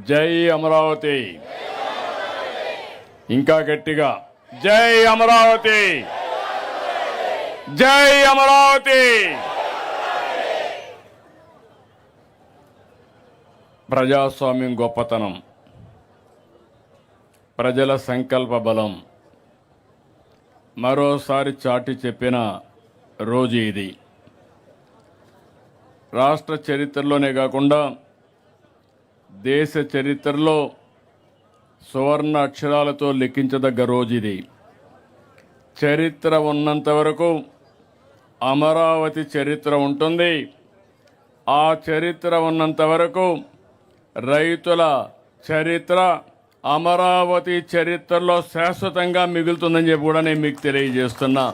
జై అమరావతి. ఇంకా గట్టిగా జై అమరావతి, జై అమరావతి. ప్రజాస్వామ్యం గొప్పతనం, ప్రజల సంకల్ప బలం మరోసారి చాటి చెప్పిన రోజు ఇది. రాష్ట్ర చరిత్రలోనే కాకుండా దేశ చరిత్రలో సువర్ణ అక్షరాలతో లిఖించదగ్గ రోజు ఇది. చరిత్ర ఉన్నంత వరకు అమరావతి చరిత్ర ఉంటుంది. ఆ చరిత్ర ఉన్నంత వరకు రైతుల చరిత్ర అమరావతి చరిత్రలో శాశ్వతంగా మిగులుతుందని చెప్పి కూడా నేను మీకు తెలియజేస్తున్నా.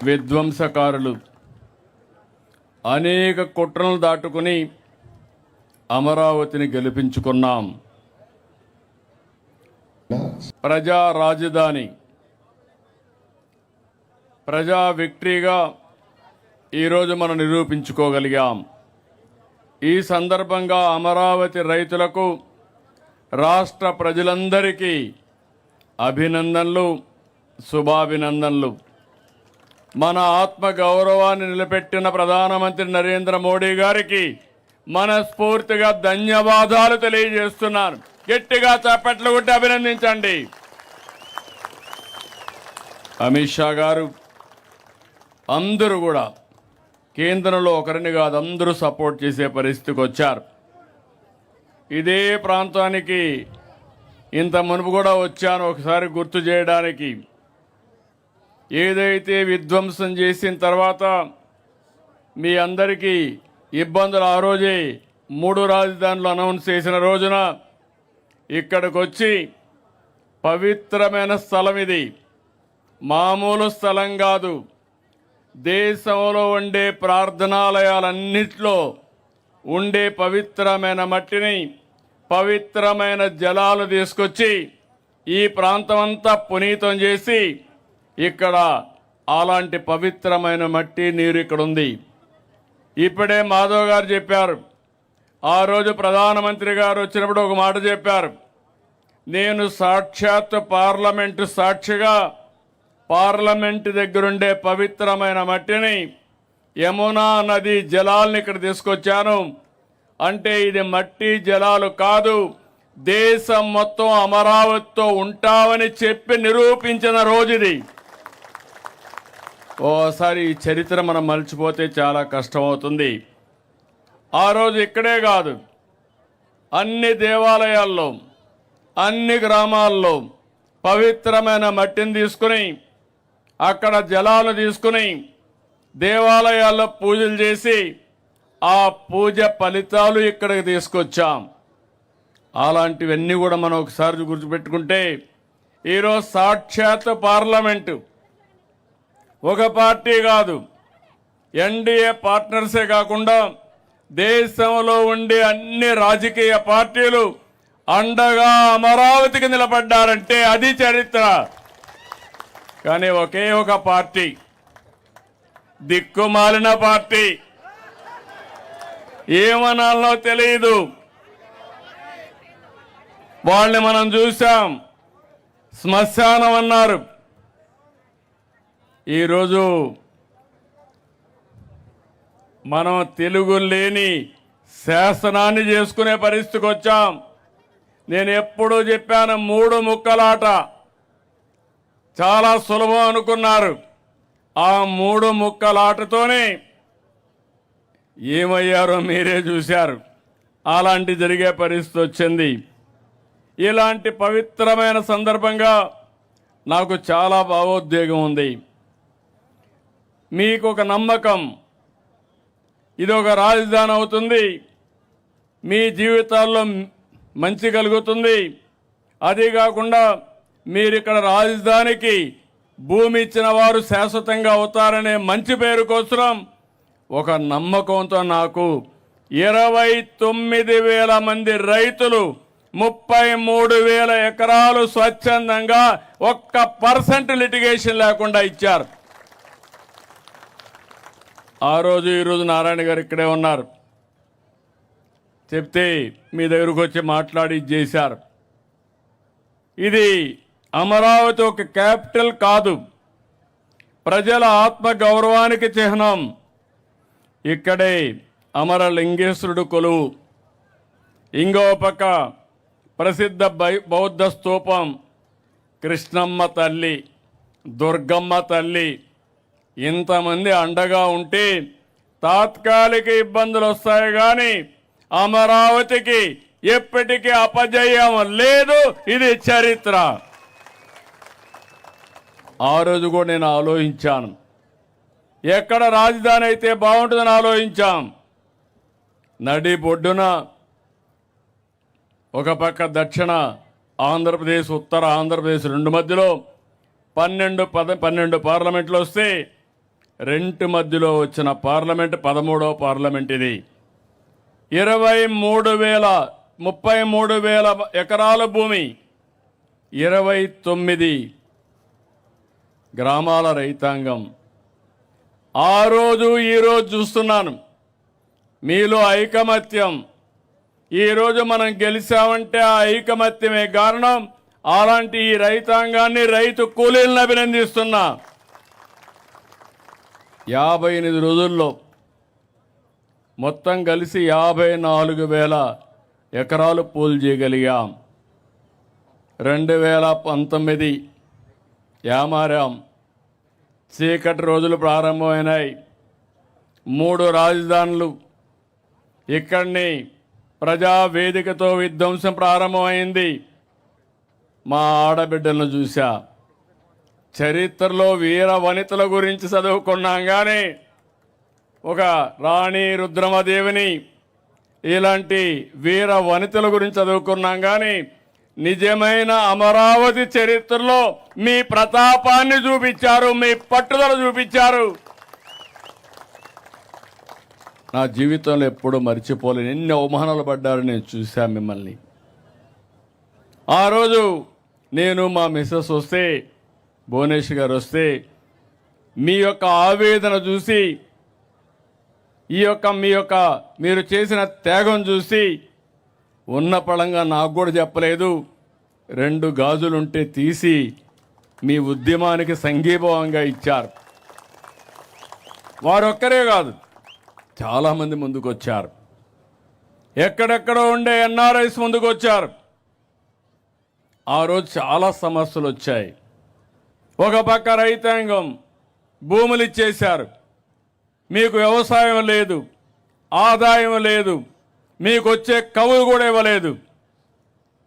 విధ్వంసకారులు అనేక కుట్రలు దాటుకుని అమరావతిని గెలిపించుకున్నాం. ప్రజా రాజధాని, ప్రజా విక్టరీగా ఈరోజు మనం నిరూపించుకోగలిగాం. ఈ సందర్భంగా అమరావతి రైతులకు, రాష్ట్ర ప్రజలందరికీ అభినందనలు, శుభాభినందనలు. మన ఆత్మ గౌరవాన్ని నిలబెట్టిన ప్రధానమంత్రి నరేంద్ర మోడీ గారికి మనస్ఫూర్తిగా ధన్యవాదాలు తెలియజేస్తున్నాను. గట్టిగా చప్పట్లు కొట్టి అభినందించండి. అమిత్ షా గారు, అందరూ కూడా కేంద్రంలో ఒకరిని కాదు అందరూ సపోర్ట్ చేసే పరిస్థితికి వచ్చారు. ఇదే ప్రాంతానికి ఇంత మునుపు కూడా వచ్చాను, ఒకసారి గుర్తు చేయడానికి. ఏదైతే విధ్వంసం చేసిన తర్వాత మీ అందరికీ ఇబ్బందులు ఆ రోజే 3 రాజధానులు అనౌన్స్ చేసిన రోజున ఇక్కడికి వచ్చి పవిత్రమైన స్థలం ఇది, మామూలు స్థలం కాదు. దేశంలో ఉండే ప్రార్థనాలయాలన్నింటిలో ఉండే పవిత్రమైన మట్టిని, పవిత్రమైన జలాలు తీసుకొచ్చి ఈ ప్రాంతమంతా పునీతం చేసి ఇక్కడ అలాంటి పవిత్రమైన మట్టి నీరు ఇక్కడ ఉంది. ఇప్పుడే మాధవ్ గారు చెప్పారు, ఆ రోజు ప్రధానమంత్రి గారు వచ్చినప్పుడు ఒక మాట చెప్పారు. నేను సాక్షాత్ పార్లమెంటు సాక్షిగా పార్లమెంటు దగ్గరుండే పవిత్రమైన మట్టిని, యమునా నది జలాలను ఇక్కడ తీసుకొచ్చాను. అంటే ఇది మట్టి జలాలు కాదు, దేశం మొత్తం అమరావతితో ఉంటామని చెప్పి నిరూపించిన రోజు ఇది. ఓసారి ఈ చరిత్ర మనం మర్చిపోతే చాలా కష్టమవుతుంది. ఆ రోజు ఇక్కడే కాదు, అన్ని దేవాలయాల్లో, అన్ని గ్రామాల్లో పవిత్రమైన మట్టిని తీసుకుని, అక్కడ జలాలు తీసుకుని దేవాలయాల్లో పూజలు చేసి ఆ పూజ ఫలితాలు ఇక్కడికి తీసుకొచ్చాం. అలాంటివన్నీ కూడా మనం ఒకసారి గుర్తుపెట్టుకుంటే ఈరోజు సాక్షాత్ పార్లమెంటు ఒక పార్టీ కాదు, ఎన్డీఏ పార్ట్నర్సే కాకుండా దేశంలో ఉండే అన్ని రాజకీయ పార్టీలు అండగా అమరావతికి నిలబడ్డారంటే అది చరిత్ర. కానీ ఒకే ఒక పార్టీ, దిక్కుమాలిన పార్టీ, ఏమనాలనో తెలియదు, వాళ్ళని మనం చూసాం. శ్మశానం అన్నారు. ఈరోజు మనం తెలుగు లేని శాసనాన్ని చేసుకునే పరిస్థితికి వచ్చాం. నేను ఎప్పుడూ చెప్పాను, 3 ముక్కలాట చాలా సులభం అనుకున్నారు. ఆ 3 ముక్కలాటతోనే ఏమయ్యారో మీరే చూశారు. అలాంటి జరిగే పరిస్థితి వచ్చింది. ఇలాంటి పవిత్రమైన సందర్భంగా నాకు చాలా భావోద్వేగం ఉంది. మీకు ఒక నమ్మకం, ఇది ఒక రాజధాని అవుతుంది, మీ జీవితాల్లో మంచి కలుగుతుంది. అదే కాకుండా మీరు ఇక్కడ రాజధానికి భూమి ఇచ్చిన వారు శాశ్వతంగా అవుతారనే మంచి పేరు కోసం ఒక నమ్మకంతో నాకు 29,000 మంది రైతులు 33,000 ఎకరాలు స్వచ్ఛందంగా 1% లిటిగేషన్ లేకుండా ఇచ్చారు. ఆ రోజు ఈరోజు నారాయణ గారు ఇక్కడే ఉన్నారు. చెప్తే మీ దగ్గరకు వచ్చి మాట్లాడి చేశారు. ఇది అమరావతి ఒక క్యాపిటల్ కాదు, ప్రజల ఆత్మ గౌరవానికి చిహ్నం. ఇక్కడే అమరలింగేశ్వరుడు కొలువు, ఇంకో పక్క ప్రసిద్ధ బౌద్ధ స్తూపం, కృష్ణమ్మ తల్లి, దుర్గమ్మ తల్లి. ఇంతమంది అండగా ఉంటే తాత్కాలిక ఇబ్బందులు వస్తాయి కానీ అమరావతికి ఎప్పటికీ అపజయం లేదు. ఇది చరిత్ర. ఆ రోజు కూడా నేను ఆలోచించాను, ఎక్కడ రాజధాని అయితే బాగుంటుందని ఆలోచించాం. నడి బొడ్డున ఒక పక్క దక్షిణ ఆంధ్రప్రదేశ్, ఉత్తర ఆంధ్రప్రదేశ్ రెండు మధ్యలో 12 పార్లమెంట్లు వస్తే రెండు మధ్యలో వచ్చిన పార్లమెంట్ 13వ పార్లమెంట్ ఇది. 33,000 ఎకరాల భూమి, 29 గ్రామాల రైతాంగం. ఆ రోజు ఈరోజు చూస్తున్నాను మీలో ఐకమత్యం. ఈరోజు మనం గెలిచామంటే ఆ ఐకమత్యమే కారణం. అలాంటి ఈ రైతాంగాన్ని, రైతు కూలీలను అభినందిస్తున్నా. 58 రోజుల్లో మొత్తం కలిసి 54,000 ఎకరాలు పూలు చేయగలిగాం. 2019 యామారాం, చీకటి రోజులు ప్రారంభమైనాయి. 3 రాజధానులు, ఇక్కడిని ప్రజావేదికతో విధ్వంసం ప్రారంభమైంది. మా ఆడబిడ్డలను చూశా. చరిత్రలో వీర వనితల గురించి చదువుకున్నాం కానీ ఒక రాణి రుద్రమదేవిని ఇలాంటి వీర వనితల గురించి చదువుకున్నాం కానీ నిజమైన అమరావతి చరిత్రలో మీ ప్రతాపాన్ని చూపించారు, మీ పట్టుదల చూపించారు. నా జీవితంలో ఎప్పుడూ మర్చిపోలేను. ఎన్ని అవమానాలు పడ్డారు నేను చూశా మిమ్మల్ని. ఆ రోజు నేను మా మిస్సెస్ వస్తే, భువనేశ్వర్ గారు వస్తే, మీ యొక్క ఆవేదన చూసి, మీరు చేసిన త్యాగం చూసి ఉన్న పళంగా నాకు కూడా చెప్పలేదు. 2 గాజులుంటే తీసి మీ ఉద్యమానికి సంఘీభావంగా ఇచ్చారు. వారొక్కరే కాదు, చాలామంది ముందుకు వచ్చారు. ఎక్కడెక్కడో ఉండే ఎన్ఆర్ఐస్ ముందుకు వచ్చారు. ఆ రోజు చాలా సమస్యలు వచ్చాయి. ఒక పక్క రైతాంగం భూములు ఇచ్చేశారు, మీకు వ్యవసాయం లేదు, ఆదాయం లేదు, మీకు వచ్చే కవులు కూడా ఇవ్వలేదు.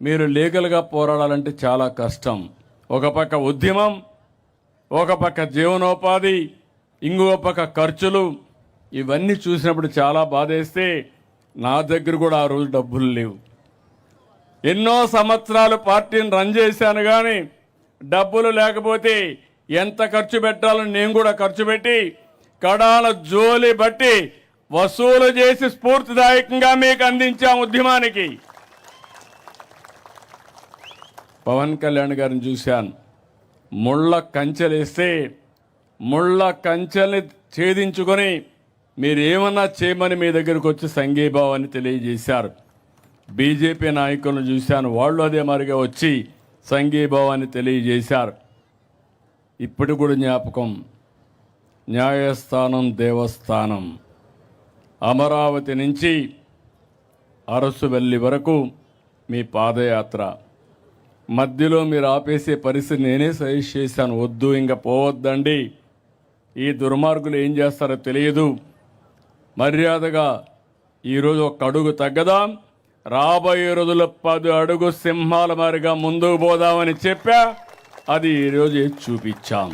మీరు లీగల్గా పోరాడాలంటే చాలా కష్టం. ఒక పక్క ఉద్యమం, ఒక పక్క జీవనోపాధి, ఇంకో పక్క ఖర్చులు. ఇవన్నీ చూసినప్పుడు చాలా బాధేస్తే నా దగ్గర కూడా ఆ రోజు డబ్బులు లేవు. ఎన్నో సంవత్సరాలు పార్టీని రన్ చేశాను కానీ డబ్బులు లేకపోతే ఎంత ఖర్చు పెట్టాలని నేను కూడా ఖర్చు పెట్టి కడాల జోలి బట్టి వసూలు చేసి స్ఫూర్తిదాయకంగా మీకు అందించాం ఉద్యమానికి. పవన్ కళ్యాణ్ గారిని చూశాను, ముళ్ళ కంచెలేస్తే ముళ్ళ కంచెల్ని ఛేదించుకొని మీరు ఏమన్నా చేయమని మీ దగ్గరకు వచ్చి సంఘీభావాన్ని తెలియజేశారు. బీజేపీ నాయకులను చూశాను, వాళ్ళు అదే మరిగా వచ్చి సంఘీభావాన్ని తెలియజేశారు. ఇప్పుడు కూడా జ్ఞాపకం, న్యాయస్థానం దేవస్థానం, అమరావతి నుంచి అరసువెల్లి వరకు మీ పాదయాత్ర మధ్యలో మీరు ఆపేసే పరిస్థితి నేనే సజెస్ట్ చేశాను. వద్దు, ఇంకా పోవద్దండి, ఈ దుర్మార్గులు ఏం చేస్తారో తెలియదు, మర్యాదగా ఈరోజు ఒక అడుగు తగ్గదాం, రాబోయే రోజుల్లో 10 అడుగు సింహాల మారిగా ముందుకు పోదామని చెప్పా. అది ఈరోజు చూపించాం.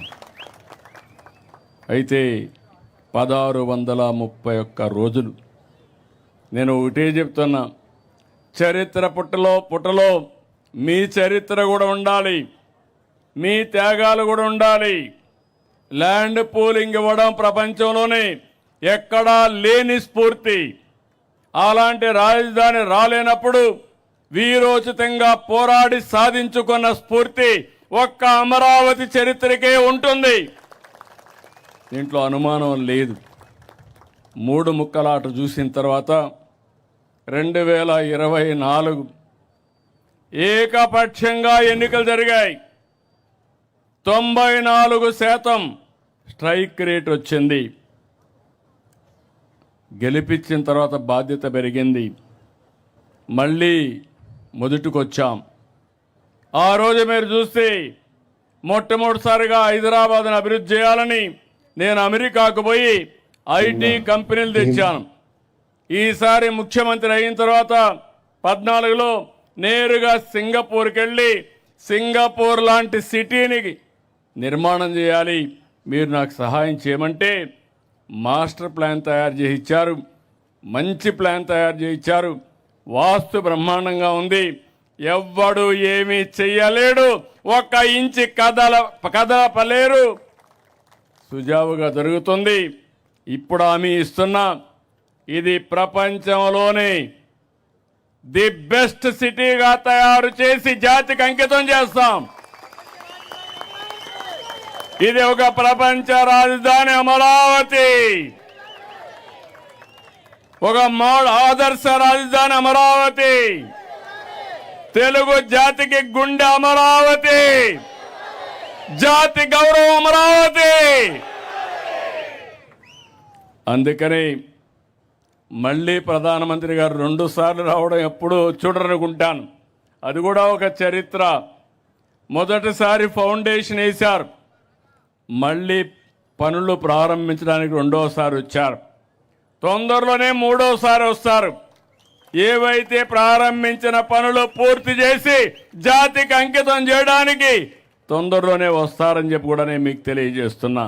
అయితే 1631 రోజులు నేను ఒకటే చెప్తున్నా, చరిత్ర పుటలో మీ చరిత్ర కూడా ఉండాలి, మీ త్యాగాలు కూడా ఉండాలి. ల్యాండ్ పూలింగ్ ఇవ్వడం ప్రపంచంలోనే ఎక్కడా లేని స్ఫూర్తి. అలాంటి రాజధాని రాలేనప్పుడు వీరోచితంగా పోరాడి సాధించుకున్న స్ఫూర్తి ఒక్క అమరావతి చరిత్రకే ఉంటుంది. దీంట్లో అనుమానం లేదు. 3 ముక్కలాట చూసిన తర్వాత 2024 ఏకపక్షంగా ఎన్నికలు జరిగాయి. 94% స్ట్రైక్ రేట్ వచ్చింది. గెలిపించిన తర్వాత బాధ్యత పెరిగింది. మళ్ళీ మొదటికొచ్చాం. ఆ రోజు మీరు చూస్తే మొట్టమొదటిసారిగా హైదరాబాద్ను అభివృద్ధి చేయాలని నేను అమెరికాకు పోయి ఐటీ కంపెనీలు తెచ్చాను. ఈసారి ముఖ్యమంత్రి అయిన తర్వాత 14లో నేరుగా సింగపూర్కి వెళ్ళి సింగపూర్ లాంటి సిటీని నిర్మాణం చేయాలి, మీరు నాకు సహాయం చేయమంటే మాస్టర్ ప్లాన్ తయారు చేసి ఇచ్చారు. మంచి ప్లాన్ తయారు చేసి ఇచ్చారు. వాస్తు బ్రహ్మాండంగా ఉంది. ఎవ్వడు ఏమీ చెయ్యలేడు. 1 ఇంచి కదలపలేరు. సుజావుగా జరుగుతుంది. ఇప్పుడు హామీ ఇస్తున్నా, ఇది ప్రపంచంలోనే ది బెస్ట్ సిటీగా తయారు చేసి జాతికి అంకితం చేస్తాం. ఇది ఒక ప్రపంచ రాజధాని అమరావతి, ఒక ఆదర్శ రాజధాని అమరావతి, తెలుగు జాతికి గుండె అమరావతి, జాతి గౌరవం అమరావతి. అందుకని మళ్ళీ ప్రధానమంత్రి గారు 2 సార్లు రావడం ఎప్పుడూ చూడరనుకుంటాను. అది కూడా ఒక చరిత్ర. మొదటిసారి ఫౌండేషన్ వేశారు, మళ్ళీ పనులు ప్రారంభించడానికి 2వసారి వచ్చారు. తొందరలోనే 3వసారి వస్తారు. ఏవైతే ప్రారంభించిన పనులు పూర్తి చేసి జాతికి అంకితం చేయడానికి తొందరలోనే వస్తారని చెప్పి కూడా నేను మీకు తెలియజేస్తున్నా.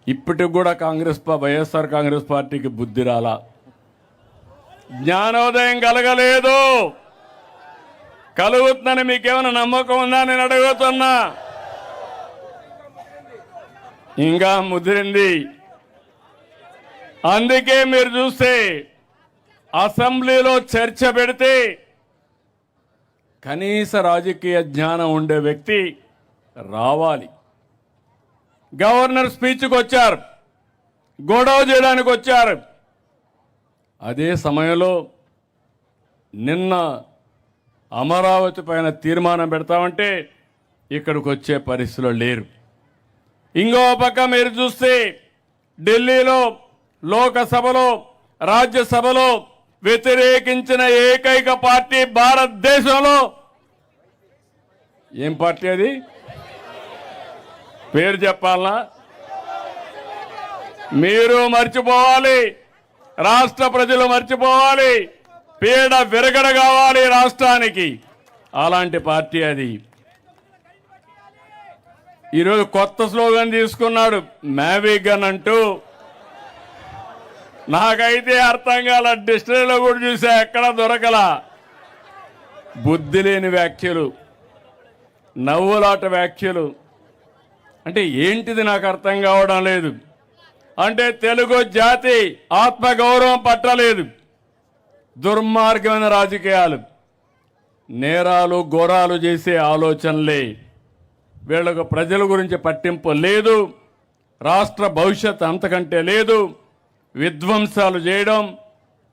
ఇప్పటికి కూడా వైఎస్ఆర్ కాంగ్రెస్ పార్టీకి బుద్ధి రాలా, జ్ఞానోదయం కలగలేదు. కలుగుతుందని మీకేమైనా నమ్మకం ఉందా నేను అడుగుతున్నా? ఇంకా ముదిరింది. అందుకే మీరు చూస్తే అసెంబ్లీలో చర్చ పెడితే కనీస రాజకీయ జ్ఞానం ఉండే వ్యక్తి రావాలి. గవర్నర్ స్పీచ్కి వచ్చారు, గొడవ చేయడానికి వచ్చారు. అదే సమయంలో నిన్న అమరావతి పైన తీర్మానం పెడతామంటే ఇక్కడికి వచ్చే పరిస్థితిలో లేరు. ఇంకో పక్క మీరు చూస్తే ఢిల్లీలో లోకసభలో రాజ్యసభలో వ్యతిరేకించిన ఏకైక పార్టీ భారతదేశంలో ఏం పార్టీ? అది పేరు చెప్పాలనా? మీరు మర్చిపోవాలి, రాష్ట్ర ప్రజలు మర్చిపోవాలి. పీడ విరగడ కావాలి రాష్ట్రానికి. అలాంటి పార్టీ అది. ఈరోజు కొత్త స్లోగన్ తీసుకున్నాడు, మ్యావిగన్ అంటూ. నాకైతే అర్థం కాల. డిక్షనరీలో కూడా చూసా, ఎక్కడ దొరకలా. బుద్ధి లేని వ్యాఖ్యలు, నవ్వులాట వ్యాఖ్యలు. అంటే ఏంటిది నాకు అర్థం కావడం లేదు. అంటే తెలుగు జాతి ఆత్మగౌరవం పట్టలేదు. దుర్మార్గమైన రాజకీయాలు, నేరాలు ఘోరాలు చేసే ఆలోచనలే. వీళ్ళకు ప్రజల గురించి పట్టింపు లేదు, రాష్ట్ర భవిష్యత్ అంతకంటే లేదు. విధ్వంసాలు చేయడం,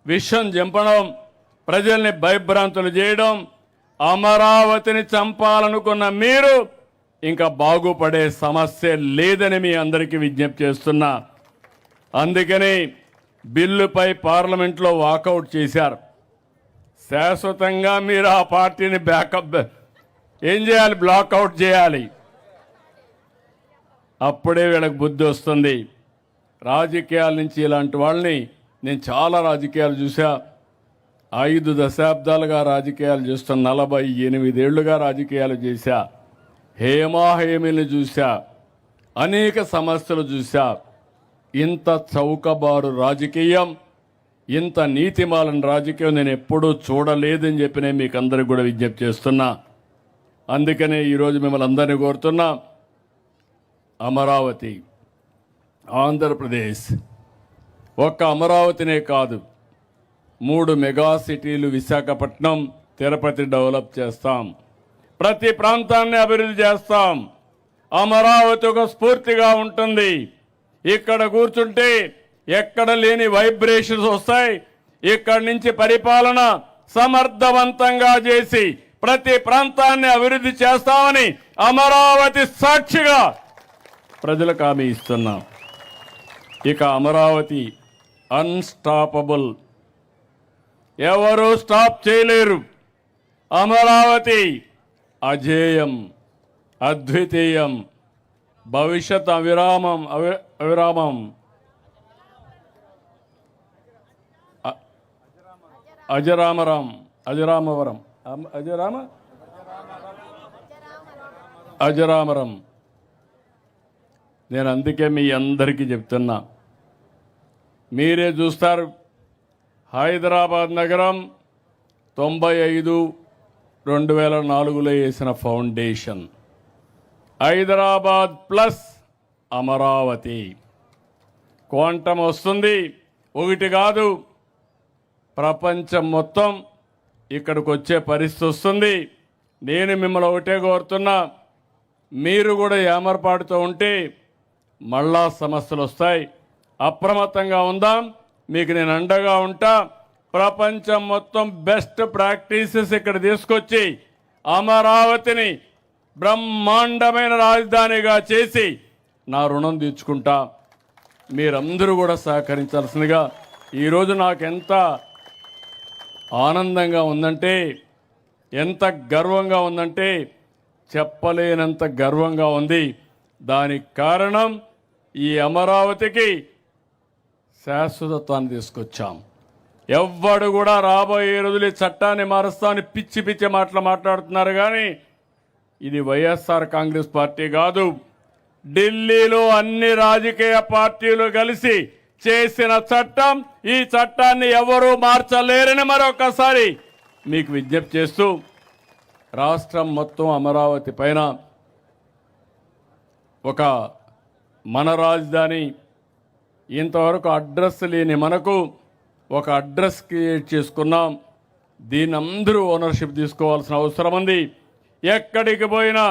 విషం చంపడం, ప్రజల్ని భయభ్రాంతులు చేయడం. అమరావతిని చంపాలనుకున్న మీరు ఇంకా బాగుపడే సమస్య లేదని మీ అందరికీ విజ్ఞప్తి చేస్తున్నా. అందుకని బిల్లుపై పార్లమెంట్లో వాకౌట్ చేశారు. శాశ్వతంగా మీరు ఆ పార్టీని బ్యాకప్ ఏం చేయాలి? బ్లాక్అవుట్ చేయాలి. అప్పుడే వీళ్ళకి బుద్ధి వస్తుంది. రాజకీయాల నుంచి ఇలాంటి వాళ్ళని నేను చాలా రాజకీయాలు చూసా. 5 దశాబ్దాలుగా రాజకీయాలు చేస్తున్న 48 ఏళ్లుగా రాజకీయాలు చేశా. హేమాహేమిని చూశా, అనేక సమస్యలు చూశా. ఇంత చౌకబారు రాజకీయం, ఇంత నీతిమాలిన రాజకీయం నేను ఎప్పుడూ చూడలేదని చెప్పి నేను మీకు అందరికి కూడా విజ్ఞప్తి చేస్తున్నా. అందుకనే ఈరోజు మిమ్మల్ని అందరినీ కోరుతున్నా, అమరావతి, ఆంధ్రప్రదేశ్, ఒక్క అమరావతినే కాదు, 3 మెగా సిటీలు విశాఖపట్నం, తిరుపతి డెవలప్ చేస్తాం. ప్రతి ప్రాంతాన్ని అభివృద్ధి చేస్తాం. అమరావతి ఒక స్ఫూర్తిగా ఉంటుంది. ఇక్కడ కూర్చుంటే ఎక్కడ లేని వైబ్రేషన్స్ వస్తాయి, ఇక్కడి నుంచి పరిపాలన సమర్థవంతంగా చేసి ప్రతి ప్రాంతాన్ని అభివృద్ధి చేస్తామని అమరావతి సాక్షిగా ప్రజలకు హామీ ఇస్తున్నాం. ఇక అమరావతి అన్స్టాపబుల్, ఎవరు స్టాప్ చేయలేరు. అమరావతి అజేయం, అద్వితీయం, భవిష్యత్ అవిరామం. అజరామరం. నేను అందుకే మీ అందరికీ చెప్తున్నా, మీరే చూస్తారు. హైదరాబాద్ నగరం 95/2004లో వేసిన foundation. Hyderabad plus Amaravati. Quantum వస్తుంది, ఒకటి కాదు, ప్రపంచం మొత్తం ఇక్కడికి వచ్చే పరిస్థితి వస్తుంది. నేను మిమ్మల్ని ఒకటే కోరుతున్నా, మీరు కూడా ఏమరపాటుతో ఉంటే మళ్ళా సమస్యలు వస్తాయి. అప్రమత్తంగా ఉందాం. మీకు నేను అండగా ఉంటా. ప్రపంచం మొత్తం బెస్ట్ ప్రాక్టీసెస్ ఇక్కడ తీసుకొచ్చి అమరావతిని బ్రహ్మాండమైన రాజధానిగా చేసి నా రుణం తీర్చుకుంటా. మీరందరూ కూడా సహకరించాల్సిందిగా. ఈరోజు నాకు ఎంత ఆనందంగా ఉందంటే, ఎంత గర్వంగా ఉందంటే చెప్పలేనంత గర్వంగా ఉంది. దానికి కారణం ఈ అమరావతికి శాశ్వతత్వాన్ని తీసుకొచ్చాం. ఎవ్వడు కూడా రాబోయే రోజులు ఈ చట్టాన్ని మారుస్తామని పిచ్చి పిచ్చి మాటలు మాట్లాడుతున్నారు. కానీ ఇది వైఎస్ఆర్ కాంగ్రెస్ పార్టీ కాదు, ఢిల్లీలో అన్ని రాజకీయ పార్టీలు కలిసి చేసిన చట్టం. ఈ చట్టాన్ని ఎవరూ మార్చలేరని మరొకసారి మీకు విజ్ఞప్తి చేస్తూ, రాష్ట్రం మొత్తం అమరావతి పైన ఒక మన రాజధాని, ఇంతవరకు అడ్రస్ లేని మనకు ఒక అడ్రస్ క్రియేట్ చేసుకున్నాం. దీని అందరూ ఓనర్షిప్ తీసుకోవాల్సిన అవసరం ఉంది. ఎక్కడికి పోయినా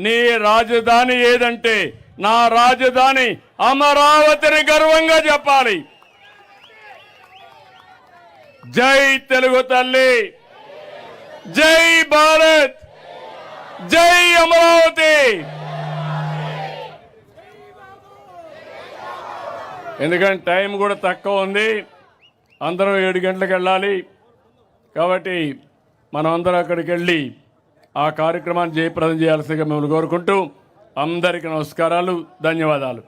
నీ రాజధాని ఏదంటే నా రాజధాని అమరావతిని గర్వంగా చెప్పాలి. జై తెలుగు తల్లి, జై భారత్, జై అమరావతి. ఎందుకంటే టైం కూడా తక్కువ ఉంది, అందరం 7 గంటలకు వెళ్ళాలి. కాబట్టి మనం అందరం అక్కడికి వెళ్ళి ఆ కార్యక్రమాన్ని జయప్రదం చేయాల్సిందిగా మిమ్మల్ని కోరుకుంటూ అందరికీ నమస్కారాలు, ధన్యవాదాలు.